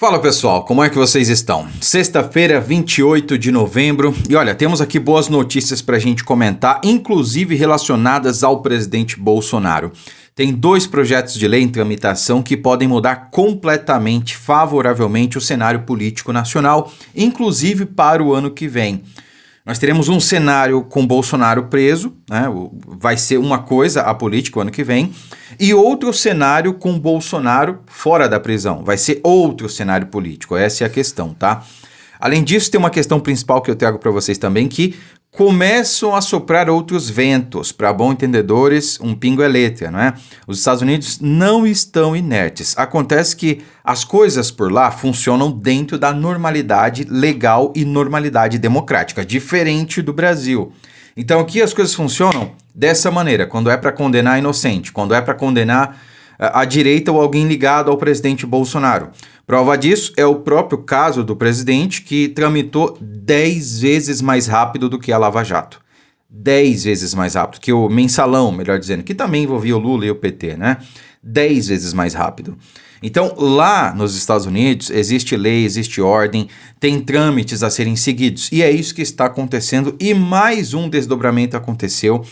Fala pessoal, como é que vocês estão? Sexta-feira, 28 de novembro, e olha, temos aqui boas notícias para a gente comentar, inclusive relacionadas ao presidente Bolsonaro. Tem 2 projetos de lei em tramitação que podem mudar completamente, favoravelmente, o cenário político nacional, inclusive para o ano que vem. Nós teremos um cenário com Bolsonaro preso, né? Vai ser uma coisa a política o ano que vem, e outro cenário com Bolsonaro fora da prisão. Vai ser outro cenário político, essa é a questão, tá? Além disso, tem uma questão principal que eu trago para vocês também, que começam a soprar outros ventos. Para bons entendedores, um pingo é letra, não é? Os Estados Unidos não estão inertes. Acontece que as coisas por lá funcionam dentro da normalidade legal e normalidade democrática, diferente do Brasil. Então aqui as coisas funcionam dessa maneira, quando é para condenar inocente, quando é para condenar a direita ou alguém ligado ao presidente Bolsonaro. Prova disso é o próprio caso do presidente, que tramitou 10 vezes mais rápido do que a Lava Jato. 10 vezes mais rápido, que o mensalão, melhor dizendo, que também envolvia o Lula e o PT, né? 10 vezes mais rápido. Então, lá nos Estados Unidos, existe lei, existe ordem, tem trâmites a serem seguidos. E é isso que está acontecendo. E mais um desdobramento aconteceu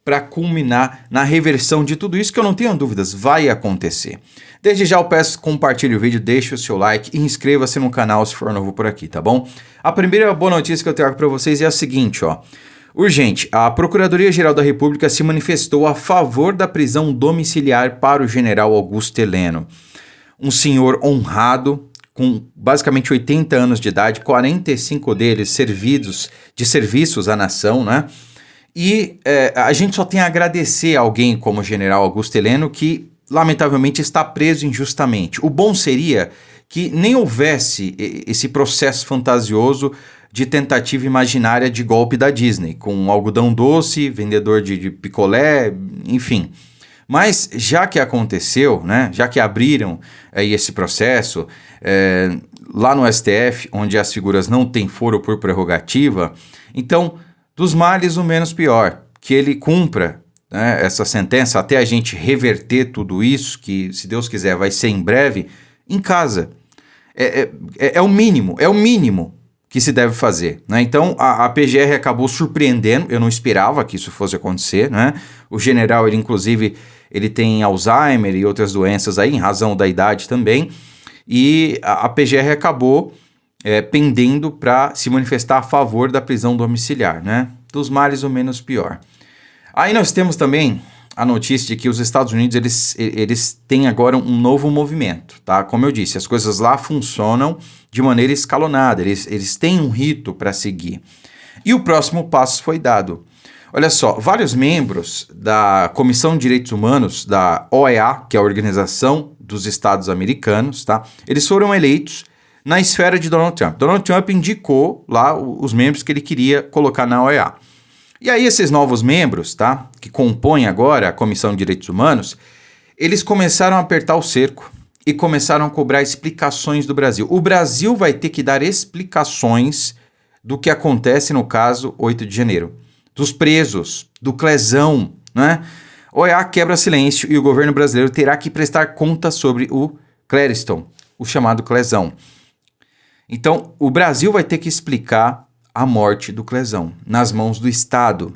para culminar na reversão de tudo isso, que eu não tenho dúvidas, vai acontecer. Desde já eu peço, compartilhe o vídeo, deixe o seu like e inscreva-se no canal se for novo por aqui, tá bom? A primeira boa notícia que eu trago para vocês é a seguinte, ó. Urgente, a Procuradoria-Geral da República se manifestou a favor da prisão domiciliar para o general Augusto Heleno. Um senhor honrado, com basicamente 80 anos de idade, 45 deles serviços à nação, né? E a gente só tem a agradecer a alguém como o general Augusto Heleno, que lamentavelmente está preso injustamente. O bom seria que nem houvesse esse processo fantasioso de tentativa imaginária de golpe da Disney, com algodão doce, vendedor de picolé, enfim. Mas já que aconteceu, né, já que abriram esse processo lá no STF, onde as figuras não têm foro por prerrogativa, então, dos males o menos pior, que ele cumpra, né, essa sentença até a gente reverter tudo isso, que se Deus quiser vai ser em breve, em casa. É o mínimo que se deve fazer, né? Então a PGR acabou surpreendendo, eu não esperava que isso fosse acontecer, né? O general, ele tem Alzheimer e outras doenças aí, em razão da idade também, e a PGR acabou pendendo para se manifestar a favor da prisão domiciliar, né? Dos males o menos pior. Aí nós temos também a notícia de que os Estados Unidos eles têm agora um novo movimento, tá? Como eu disse, as coisas lá funcionam de maneira escalonada, eles têm um rito para seguir. E o próximo passo foi dado. Olha só, vários membros da Comissão de Direitos Humanos da OEA, que é a Organização dos Estados Americanos, tá? Eles foram eleitos na esfera de Donald Trump. Donald Trump indicou lá os membros que ele queria colocar na OEA. E aí esses novos membros, tá, que compõem agora a Comissão de Direitos Humanos, eles começaram a apertar o cerco e começaram a cobrar explicações do Brasil. O Brasil vai ter que dar explicações do que acontece no caso 8 de janeiro. Dos presos, do Clezão, né? OEA quebra silêncio e o governo brasileiro terá que prestar conta sobre o Clériston, o chamado Clezão. Então, o Brasil vai ter que explicar a morte do Clezão nas mãos do Estado,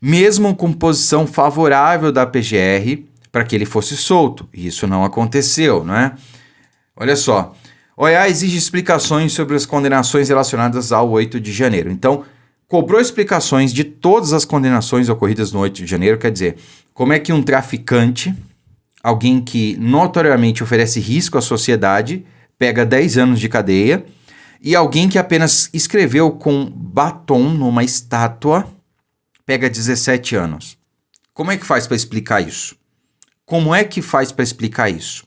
mesmo com posição favorável da PGR para que ele fosse solto. E isso não aconteceu, não é? Olha só, OEA exige explicações sobre as condenações relacionadas ao 8 de janeiro. Então, cobrou explicações de todas as condenações ocorridas no 8 de janeiro, quer dizer, como é que um traficante, alguém que notoriamente oferece risco à sociedade, pega 10 anos de cadeia, e alguém que apenas escreveu com batom numa estátua pega 17 anos. Como é que faz para explicar isso? Como é que faz para explicar isso?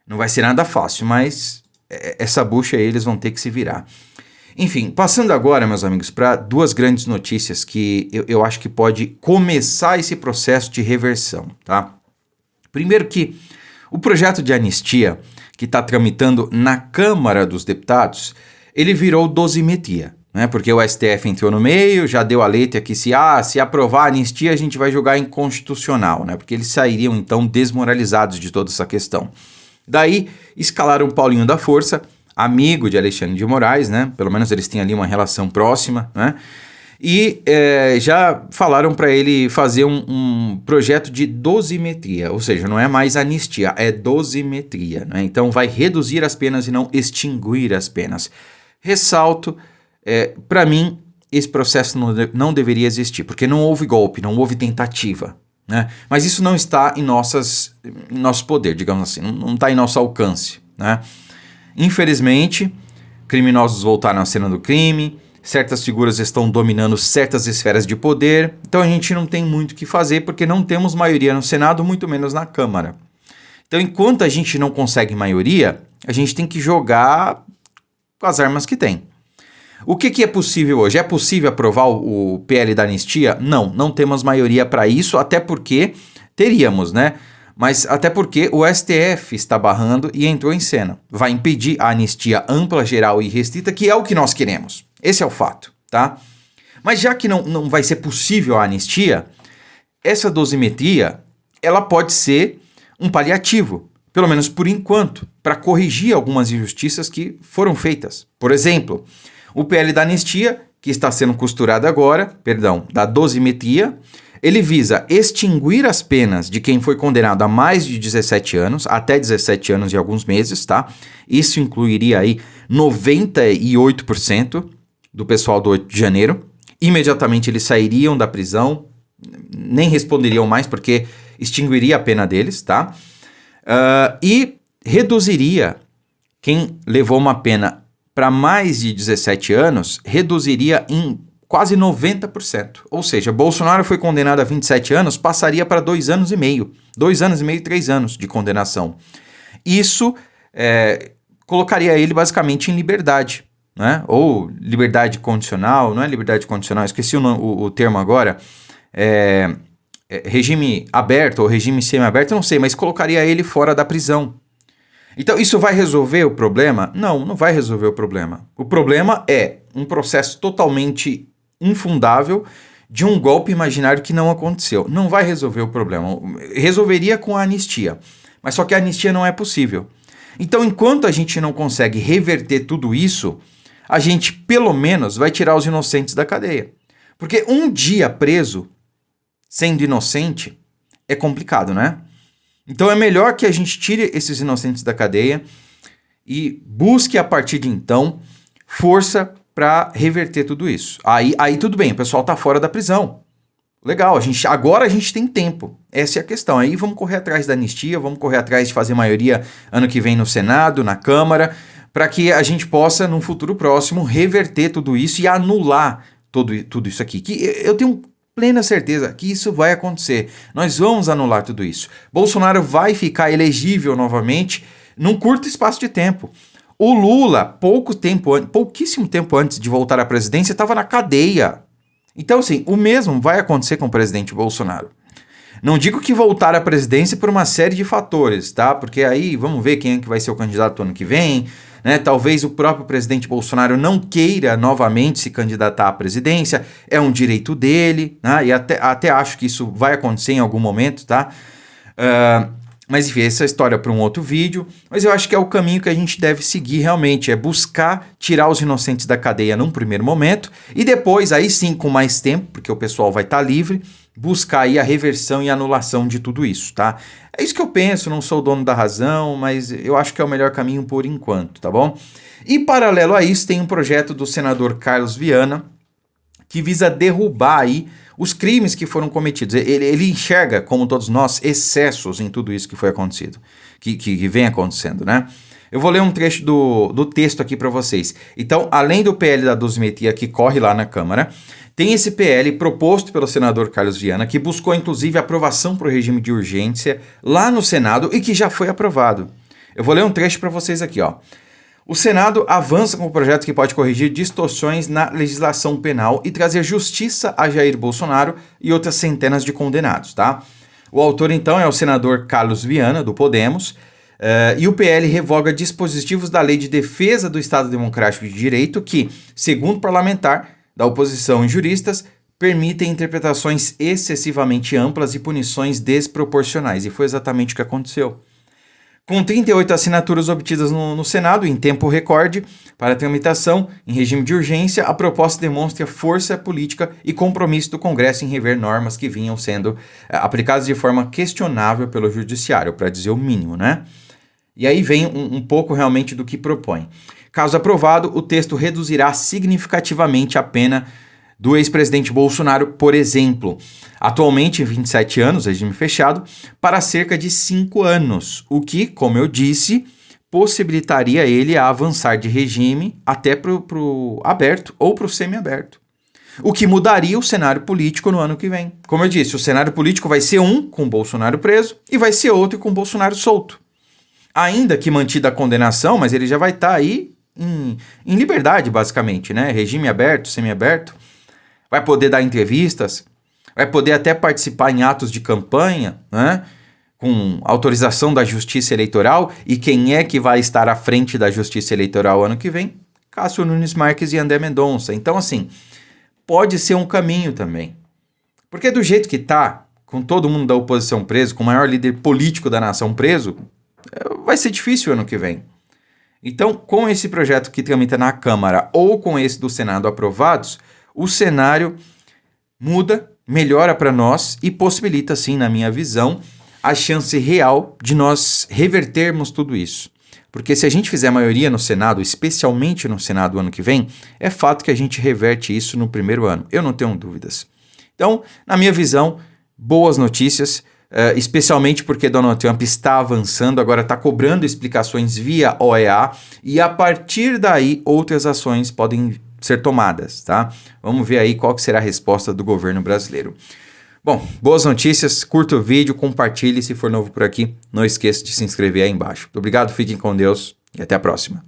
Não vai ser nada fácil, mas essa bucha aí eles vão ter que se virar. Enfim, passando agora, meus amigos, para 2 grandes notícias que eu acho que pode começar esse processo de reversão, tá? Primeiro que o projeto de anistia que está tramitando na Câmara dos Deputados, ele virou dosimetria, né? Porque o STF entrou no meio, já deu a letra que se aprovar a anistia, a gente vai julgar inconstitucional, né? Porque eles sairiam, então, desmoralizados de toda essa questão. Daí escalaram o Paulinho da Força, amigo de Alexandre de Moraes, né? Pelo menos eles têm ali uma relação próxima, né? E já falaram para ele fazer um projeto de dosimetria, ou seja, não é mais anistia, é dosimetria, né? Então vai reduzir as penas e não extinguir as penas. Ressalto, para mim, esse processo não deveria existir, porque não houve golpe, não houve tentativa, né? Mas isso não está em nosso poder, digamos assim, não está em nosso alcance, né? Infelizmente, criminosos voltaram à cena do crime, certas figuras estão dominando certas esferas de poder, então a gente não tem muito o que fazer porque não temos maioria no Senado, muito menos na Câmara. Então, enquanto a gente não consegue maioria, a gente tem que jogar com as armas que tem. O que é possível hoje? É possível aprovar o PL da anistia? Não temos maioria para isso, até porque teríamos, né? Mas até porque o STF está barrando e entrou em cena. Vai impedir a anistia ampla, geral e restrita, que é o que nós queremos. Esse é o fato, tá? Mas já que não vai ser possível a anistia, essa dosimetria, ela pode ser um paliativo, pelo menos por enquanto, para corrigir algumas injustiças que foram feitas. Por exemplo, o PL da anistia, que está sendo costurado agora, da dosimetria, ele visa extinguir as penas de quem foi condenado a mais de 17 anos, até 17 anos e alguns meses, tá? Isso incluiria aí 98% do pessoal do 8 de janeiro. Imediatamente eles sairiam da prisão, nem responderiam mais porque extinguiria a pena deles, tá? E reduziria quem levou uma pena para mais de 17 anos, reduziria em quase 90%. Ou seja, Bolsonaro foi condenado a 27 anos, passaria para 2 anos e meio. 2 anos e meio, 3 anos de condenação. Isso colocaria ele basicamente em liberdade, né? Ou liberdade condicional, não é liberdade condicional, esqueci o termo agora. Regime aberto ou regime semi-aberto, não sei, mas colocaria ele fora da prisão. Então, isso vai resolver o problema? Não vai resolver o problema. O problema é um processo totalmente infundável de um golpe imaginário que não aconteceu. Não vai resolver o problema. Resolveria com a anistia, mas só que a anistia não é possível. Então, enquanto a gente não consegue reverter tudo isso, a gente, pelo menos, vai tirar os inocentes da cadeia. Porque um dia preso, sendo inocente, é complicado, né? Então é melhor que a gente tire esses inocentes da cadeia e busque a partir de então força para reverter tudo isso. Aí tudo bem, o pessoal tá fora da prisão. Legal, agora a gente tem tempo. Essa é a questão. Aí vamos correr atrás da anistia, vamos correr atrás de fazer maioria ano que vem no Senado, na Câmara, para que a gente possa, num futuro próximo, reverter tudo isso e anular tudo isso aqui. Que eu tenho plena certeza que isso vai acontecer. Nós vamos anular tudo isso. Bolsonaro vai ficar elegível novamente num curto espaço de tempo. O Lula, pouquíssimo tempo antes de voltar à presidência, estava na cadeia. Então, assim, o mesmo vai acontecer com o presidente Bolsonaro. Não digo que voltar à presidência por uma série de fatores, tá? Porque aí vamos ver quem é que vai ser o candidato ano que vem, né? Talvez o próprio presidente Bolsonaro não queira novamente se candidatar à presidência, é um direito dele, né? E até acho que isso vai acontecer em algum momento, tá? Mas enfim, essa história para um outro vídeo, mas eu acho que é o caminho que a gente deve seguir realmente, é buscar tirar os inocentes da cadeia num primeiro momento, e depois, aí sim, com mais tempo, porque o pessoal vai estar livre, buscar aí a reversão e anulação de tudo isso, tá? É isso que eu penso, não sou o dono da razão, mas eu acho que é o melhor caminho por enquanto, tá bom? E paralelo a isso, tem um projeto do senador Carlos Viana, que visa derrubar aí os crimes que foram cometidos. Ele enxerga, como todos nós, excessos em tudo isso que foi acontecido, que vem acontecendo, né? Eu vou ler um trecho do texto aqui para vocês. Então, além do PL da dosimetria que corre lá na Câmara, tem esse PL proposto pelo senador Carlos Viana, que buscou inclusive aprovação para o regime de urgência lá no Senado e que já foi aprovado. Eu vou ler um trecho para vocês aqui, ó. O Senado avança com o projeto que pode corrigir distorções na legislação penal e trazer justiça a Jair Bolsonaro e outras centenas de condenados, tá? O autor, então, é o senador Carlos Viana, do Podemos, e o PL revoga dispositivos da Lei de Defesa do Estado Democrático de Direito que, segundo o parlamentar da oposição e juristas, permitem interpretações excessivamente amplas e punições desproporcionais. E foi exatamente o que aconteceu. Com 38 assinaturas obtidas no Senado em tempo recorde para tramitação em regime de urgência, a proposta demonstra força política e compromisso do Congresso em rever normas que vinham sendo aplicadas de forma questionável pelo Judiciário, para dizer o mínimo, né? E aí vem um pouco realmente do que propõe. Caso aprovado, o texto reduzirá significativamente a pena do ex-presidente Bolsonaro, por exemplo, atualmente em 27 anos, regime fechado, para cerca de 5 anos, o que, como eu disse, possibilitaria ele a avançar de regime até para o aberto ou para o semiaberto. O que mudaria o cenário político no ano que vem. Como eu disse, o cenário político vai ser um com Bolsonaro preso e vai ser outro com Bolsonaro solto. Ainda que mantida a condenação, mas ele já vai estar aí em liberdade, basicamente, né? Regime aberto, semiaberto. Vai poder dar entrevistas, vai poder até participar em atos de campanha, né? Com autorização da Justiça Eleitoral. E quem é que vai estar à frente da Justiça Eleitoral ano que vem? Cássio Nunes Marques e André Mendonça. Então, assim, pode ser um caminho também. Porque do jeito que tá, com todo mundo da oposição preso, com o maior líder político da nação preso, vai ser difícil ano que vem. Então, com esse projeto que tramita na Câmara ou com esse do Senado aprovados, o cenário muda, melhora para nós e possibilita, sim, na minha visão, a chance real de nós revertermos tudo isso. Porque se a gente fizer a maioria no Senado, especialmente no Senado ano que vem, é fato que a gente reverte isso no primeiro ano. Eu não tenho dúvidas. Então, na minha visão, boas notícias, especialmente porque Donald Trump está avançando, agora está cobrando explicações via OEA e a partir daí outras ações podem ser tomadas, tá? Vamos ver aí qual que será a resposta do governo brasileiro. Bom, boas notícias, curta o vídeo, compartilhe se for novo por aqui, não esqueça de se inscrever aí embaixo. Obrigado, fiquem com Deus e até a próxima.